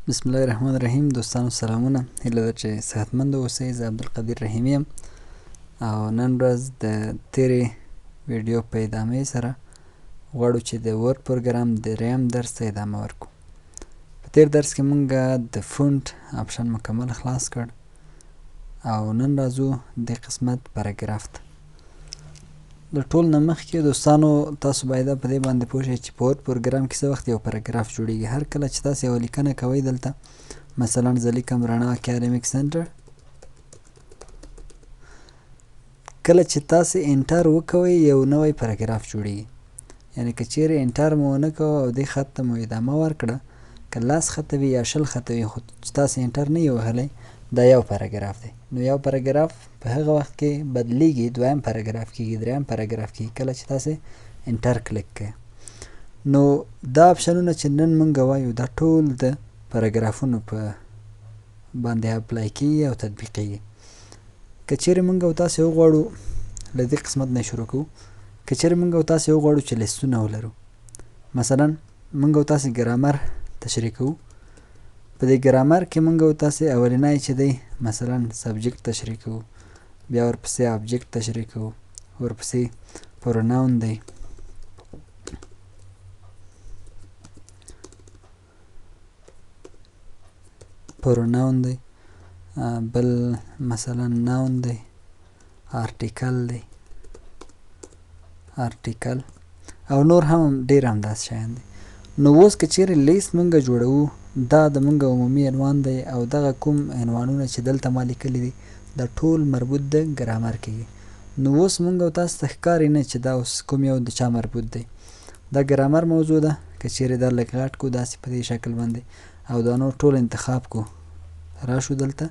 بسم الله الرحمن الرحیم. دوستانو سلامونه، هیله ده چې صحتمند اوسئ. زه عبدالقدیر رحیمی یم او نن ورځ د تیرې ویډیو په ادامې سره غواړو چې د ورډ پروګرام دریم درس ته ادامه ورکړو. په تیر درس کې مونږ د فونټ آپشن مکمل خلاص کړ او نن راځو د قسمت پاراګراف ته. د ټول نه مخکې دوستانو تاسو باید په دې باندې پوه شئ چې په ورډ پروګرام کې څه وخت یو پاراګراف جوړیږي. هر کله چې تاسو یوه لیکنه کوئ دلته مثلا زه لیکم رڼا اکاډمیک سنټر، کله چې تاسو انټر وکوئ یو نوی پاراګراف جوړیږي. یعنی که چیرې انټر مو ونه کوه او دې خط ته مو ادامه ورکړه، که 10 خطه وي یا 20 خطه وي خو چې تاسو انټر نه یې وهلی، دا یو پاراګراف دی. نو یو پاراګراف په هغه وخت کې بدلیږي، دویم پاراګراف کېږي، دریم پاراګراف کېږي کله چې تاسې انټر کلیک کړئ. نو دا آپشنونه چې نن مونږ وایو دا ټول د پاراګرافونو په باندې اپلای کېږي او تطبیقېږي. که چیرې مونږ او تاسې وغواړو له دې قسمت نه شروع کوو، که چیرې مونږ او تاسې وغواړو چې لیستونه ولرو، مثلا مونږ او تاسې ګرامر تشریح کوو. په دې ګرامر کې مونږ او تاسې اولنی چې دی مثلا سبجیکټ تشریح کوو، بیا ورپسې آبجیکټ تشریح کوو، ورپسې پروناون دی، پروناون دی، بل مثلا ناون دی، آرټیکل دی، آرټیکل او نور هم ډېر همداسې شیان دي. نو اوس که چیرې لیست مونږ جوړوو، دا د مونږ عمومي عنوان دی او دغه کوم عنوانونه چې دلته ما لیکلي دي دا ټول مربوط د ګرامر کېږي. نو اوس مونږ او تاسو ته ښکاري نه چې دا اوس کوم یو د چا مربوط دی. دا ګرامر موضوع ده. که چیرې دا لږ غټ کړو داسې په دې شکل باندې او دا نور ټول انتخاب کو، راشو دلته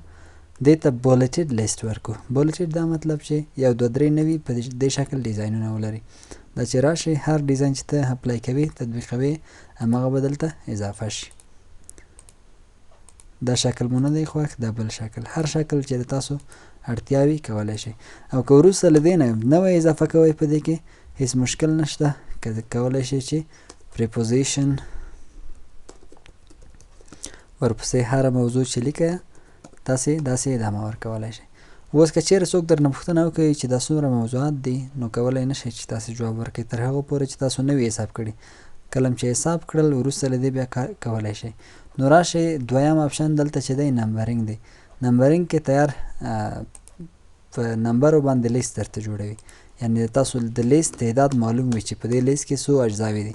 دې ته بولټډ لیست ورکو. بولټډ دا مطلب چې یو دوه درې نوي په دې شکل ډیزاینونه ولري. دا چې راشي هر ډیزاین چې ته اپلای کوې تطبیقوې هماغه به دلته اضافه شي. دا شکل مو نه دی خوښ، دا بل شکل، هر شکل چې د تاسو اړتیا وي کولی شئ. او که وروسته له دې نه نوی اضافه کوئ په دې کې هیڅ مشکل نشته. که کولی شئ چې پریپوزیشن ورپسې هره موضوع چې لیکه تاسې داسې ادامه ورکولی شئ. اوس که چیرې څوک درنه پوښتنه وکړي چې دا څومره موضوعات دي، نو کولی نه شئ چې تاسې جواب ورکړئ تر هغو پورې چې تاسو نه وي حساب کړي. کله چې حساب کړل وروسته له دې بیا کولی شئ. نو راشئ دویم آپشن دلته چې دی نمبرینګ دی. نمبرینګ کې تیار په نمبرو باندې لیست درته جوړوي. یعنې تاسو د لیست تعداد معلوم وي چې په دې لیست کې څو اجزاوې دي.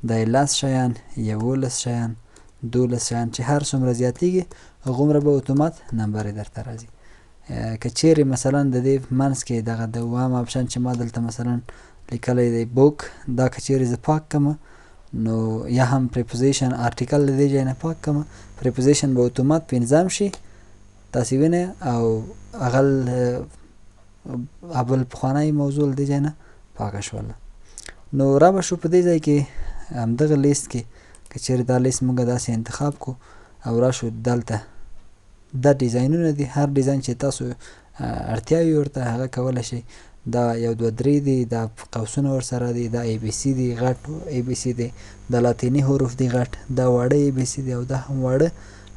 دا 10 شیان، 11 شیان، 12 شیان چې هر څومره زیاتېږي هغومره به اتومات نمبر یې درته راځي. که چیرې مثلا د دې منځ کې دغه د اووم آپشن چې ما دلته مثلا لیکلی دی بوک، دا که چیرې زه پاک کړم نو یا هم پریپوزیشن آرټیکل د دې ځای نه پاک کړم، پریپوزیشن به اتومات پنځم شي تاسې وینئ او هغه بل پخوانی موضوع له دې ځای نه پاکه شوله. نو را به شو په دې ځای کې همدغه لیست کې که چیرې دا لیست مونږ داسې انتخاب کو او راشو دلته دا ډیزاینونه دي. هر ډیزاین چې تاسو اړتیا وي ورته هغه کولی شئ. دا 1 2 3 دي، دا قوسونه ورسره دي، دا ای بی سی دي، غټ ای بی سی دی، دا لاتیني حروف دي غټ، دا واړه ای بی سی دي او دا هم واړه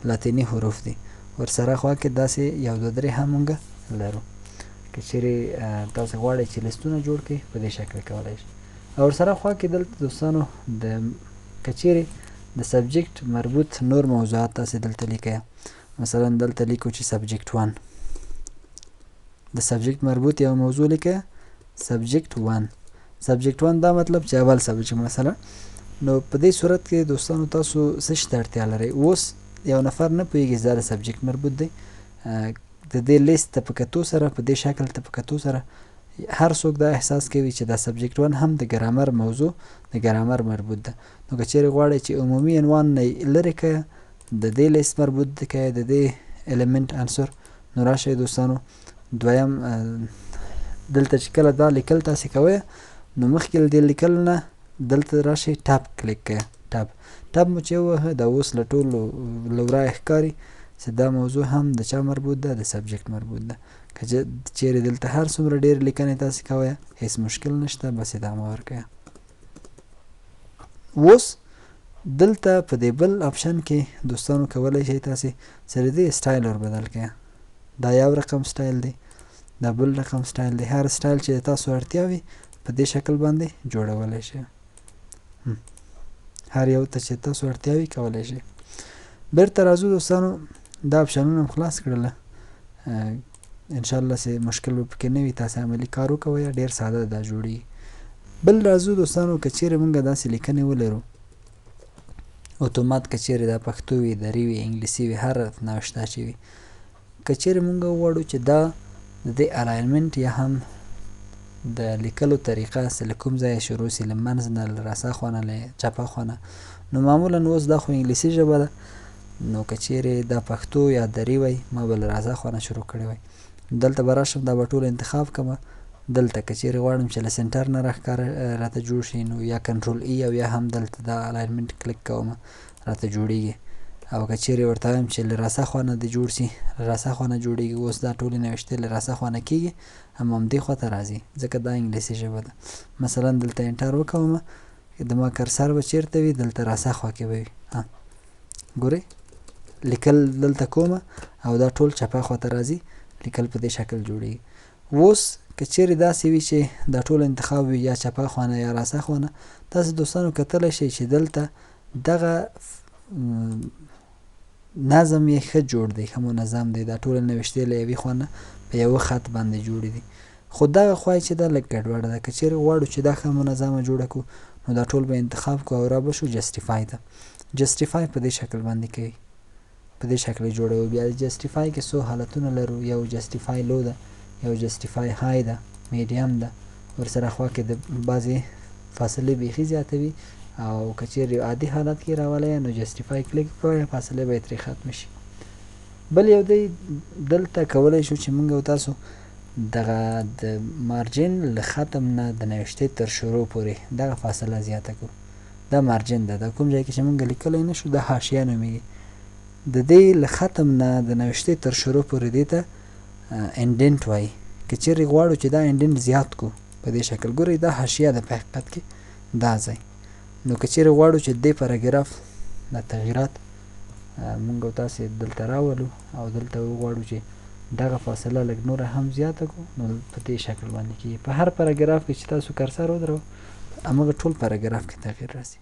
لاتیني حروف دي. ورسره خوا کې داسې 1 2 3 هم مونږ لرو. که چیرې تاسو غواړئ چې لیستونه جوړ کړئ په دې شکل کولی شئ. او ورسره خوا کې دلته دوستانو د که چیرې د سبجیکټ مربوط نور موضوعات تاسې دلته لیکئ. مثلا دلته لیکو چې سبجیکټ 1، د سبجیکټ مربوط یو موضوع لیکه سبجیکټ 1. سبجیکټ 1 دا مطلب چې اول سبجیکټ مثلا. نو په دې صورت کې دوستانو تاسو څه شي ته اړتیا لرئ؟ اوس یو نفر نه پوهېږي چې دا د سبجیکټ مربوط دی. د دې لیست ته په کتو سره، په دې شکل ته په کتو سره هر څوک دا احساس کوي چې دا سبجیکټ 1 هم د ګرامر موضوع د ګرامر مربوط ده. نو که چیرې غواړئ چې عمومي عنوان نه لرې کړئ، د دې لیست مربوط دی که د دې الیمنټ عنصر، نو راشئ دوستانو دویم دلته چې کله دا لیکل تاسې کوئ نو مخکې له دې لیکل نه دلته راشئ ټاب کلیک کړئ. ټاب مو چې ووهه دا اوس له ټولو له ورایه ښکاري چې دا موضوع هم د چا مربوط ده؟ د سبجیکټ مربوط ده. که چیرې دلته هر څومره ډېر لیکنې تاسې کوئ هیڅ مشکل نشته، بس ادامه ورکړئ. اوس دلته په دې بل آپشن کې دوستانو کولی شئ تاسې سره دې سټایل ور بدل کړئ. دا یو رقم سټایل دی، دا بل رقم سټایل دی. هر سټایل چې تاسو اړتیا وي په دې شکل باندې جوړولی شئ. هر یو ته چې تاسو اړتیا وي کولی شئ. بیرته راځو دوستانو، دا آپشنونه هم خلاص کړله. انشاءالله چې مشکل به پکې نه وي، تاسې عملي کار وکوئ، ډېر ساده دا جوړېږي. بل راځو دوستانو، که چیرې موږ داسې لیکنې ولرو اتومات، که چیرې دا پښتو وي، دري وي، انګلیسي وي، هر نوشته چې وي، که چیرې موږ وغواړو چې دا د دې الاینمنټ یا هم د لیکلو طریقه چې له کوم ځایه شروع سي، له منځ نه، له راسه خوا نه، له چپه خوا نه، نو معمولا اوس دا خو انګلیسي ژبه ده، نو که چیرې دا پښتو یا دري وی، ما به له راسه خوا نه شروع کړی وی. دلته به راشم، دا به ټول انتخاب کړم. دلته که چیرې غواړم چې له سنټر نه راته جوړ شي، نو یا کنټرول ای او یا هم دلته دا الاینمنټ کلیک کوم راته جوړیږي. او که چیرې ورته وایم چې له راسه خوا نه دې جوړ سي، له راسه خوا نه جوړیږي. اوس دا ټولې نوشتې له راسه خوا نه کېږي، همدې خوا ته راځي، ځکه دا انګلیسي ژبه ده. مثلا دلته انټر وکوم، د ما کرسر به چیرته وي، دلته راسه خوا کې به وي. ګورئ لیکل دلته کومه او دا ټول چپه خوا ته راځي، لیکل په دې شکل جوړیږي. اوس که چیرې داسې وي چې دا ټول انتخاب وي یا چپه خوا نه یا راسه خوا نه، تاسې دوستانو کتلی شئ چې دلته دغه نظم یې ښه جوړ دی، ښه منظم دی. دا ټول نوشتې له یوې خوا نه په یوه خط باندې جوړې دي. خو دغه خوا چې دا لږ ګډوډه ده. که چیرې غواړو چې دا ښه منظمه جوړه کړو، نو دا ټول به انتخاب کړو او را به شو جسټیفای ته. جسټیفای په دې شکل باندې کوي، په دې شکل یې جوړوي. بیا جسټیفای کې څو حالتونه لرو، یو جسټیفای لو ده، یو جسټیفای های ده، میډیم ده، ورسره خوا کې د بعضې فاصلې بیخي زیاته وي، او که چیرې عادي حالت کې راولی نو جسټیفای کلیک کړئ، فاصلې به یې ترې ختم شي. بل یو دی، دلته کولی شو چې موږ او تاسو دغه د مارجن له ختم نه د نوشتې تر شروع پورې دغه فاصله زیاته کړو. دا مارجن ده، دا کوم ځای کې چې موږ لیکلی نه شو دا حاشیه نومیږي. د دې له ختم نه د نوشتې تر شروع پورې دې ته انډنټ وایي. که چیرې غواړو چې دا انډنټ زیات کړو په دې شکل، ګورئ دا حاشیه ده په حقیقت کې دا ځای. نو که چیرې غواړو چې دې پاراګراف د تغییرات موږ او تاسې دلته راولو او دلته وغواړو چې دغه فاصله لږ نوره هم زیاته کړو، نو په دې شکل باندې کېږي. په هر پاراګراف کې چې تاسو کرسر ودرو، همغه ټول پاراګراف کې تغییر راځي.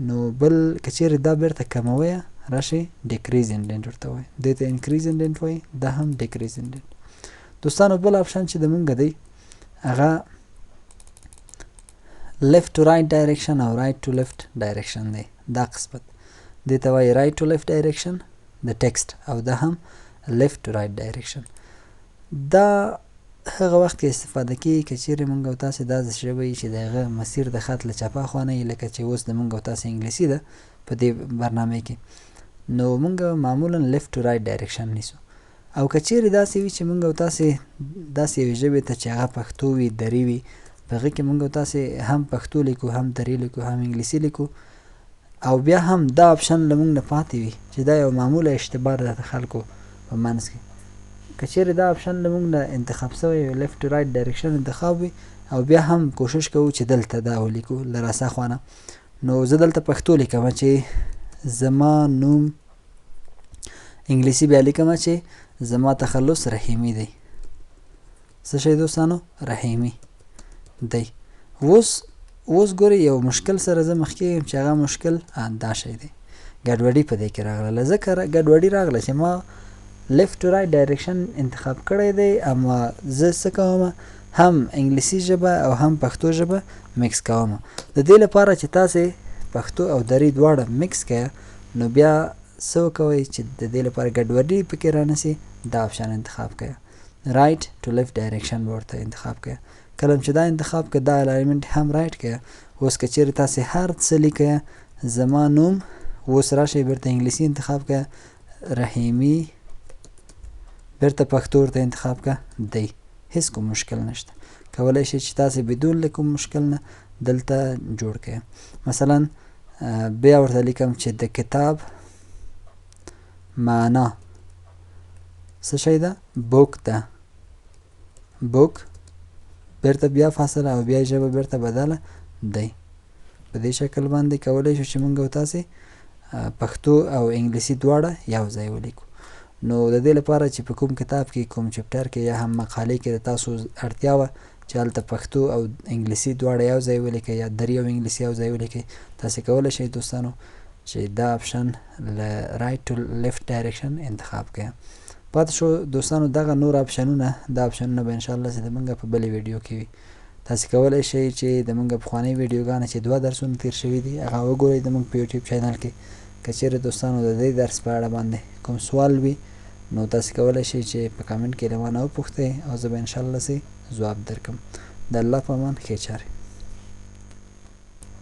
نو بل که چیرې دا بیرته کموئ، راشئ ډیکریز انډنټ ورته وایي، دې ته انکریز انډنټ وایي، دا هم ډیکریز انډنټ. دوستانو بل آپشن چې د مونږ دی هغه left to right direction او right to left direction دی. دا قسمت دې ته وایي right to left direction د ټکسټ، او دا هم left to right direction. دا هغه وخت کې استفاده کېږي که چیرې مونږ او تاسې دا ژبه وي چې د هغه مسیر د خط له چپه خوا نه وي، لکه چې اوس د مونږ او تاسې انګلیسي ده په دې برنامه کې، نو مونږ معمولا left to right direction نیسو. او که چیرې داسې وي چې مونږ او تاسې داسې یوې ژبې ته چې هغه پښتو وي، دري وي، په هغې کې مونږ او تاسې هم پښتو لیکو، هم دري لیکو، هم انګلیسي لیکو، او بیا هم دا آپشن له مونږ نه پاتې وي چې دا یو معموله اشتباه ده د خلکو په منځ کې. که چیرې دا آپشن له مونږ نه انتخاب شوی وي، left to right direction انتخاب وي، او بیا هم کوشش کوو چې دلته دا ولیکو له راسه خوا نه، نو زه دلته پښتو لیکم چې زما نوم، انګلیسي بیا لیکم چې زما تخلص رحیمي دی. څه شی دوستانو؟ رحیمي دی. اوس ګورئ یو مشکل سره زه مخ کې یم چې هغه مشکل دا شی دی، ګډوډي په دې کې راغله. ځکه ګډوډي راغله چې ما left to right direction انتخاب کړی دی، اما زه څه کوم، هم انګلیسي ژبه او هم پښتو ژبه مکس کوم. د دې لپاره چې تاسې پښتو او دري دواړه مکس کړئ، نو بیا څه وکوئ چې د دې لپاره ګډوډي پکې رانسي، دا آپشن انتخاب کړئ، right to left direction به ورته انتخاب کړئ. کله چې دا انتخاب کړئ، دا الاینمنټ هم رایټ کړئ. اوس که چیرې تاسې هر څه لیکئ، زما نوم، اوس راشئ بیرته انګلیسي انتخاب کړئ، رحیمي، بیرته پښتو ورته انتخاب کړئ، دی. هیڅ کوم مشکل نشته. کولی شئ چې تاسې بدون له کوم مشکل نه دلته جوړ کړئ. مثلا بیا ورته لیکم چې د کتاب معنا څه شی ده؟ بوک ده. بوک، بیرته بیا فاصله او بیا ژبه بیرته بدله دی. په دې شکل باندې کولی شو چې موږ او تاسې پښتو او انګلیسي دواړه یو ځای ولیکو. نو د دې لپاره چې په کوم کتاب کې کوم چپټر کې یا هم مقالې کې د تاسو اړتیا وه چې هلته پښتو او انګلیسي دواړه یو ځای ولیکئ یا دري او انګلیسي یو ځای ولیکئ، تاسې کولی شئ دوستانو چې دا اپشن له رایټ ټو لیفټ ډایرکشن انتخاب کړئ. پاتې شو دوستانو دغه نور اپشنونه، دا اپشنونه به انشاءالله چې د موږ په بلې ویډیو کې وي. تاسې کولی شئ چې د موږ پخوانۍ ویډیوګانې چې 2 درسونه تیر شوي دي هغه وګورئ د موږ په یوټیوب چینل کې. که چیرې دوستانو د دې درس په اړه باندې کوم سوال وي نو تاسې کولی شئ چې په کامنټ کې له ما نه وپوښتئ او زه به انشاءالله ځواب درکړم. د الله په امان، ښې چارې.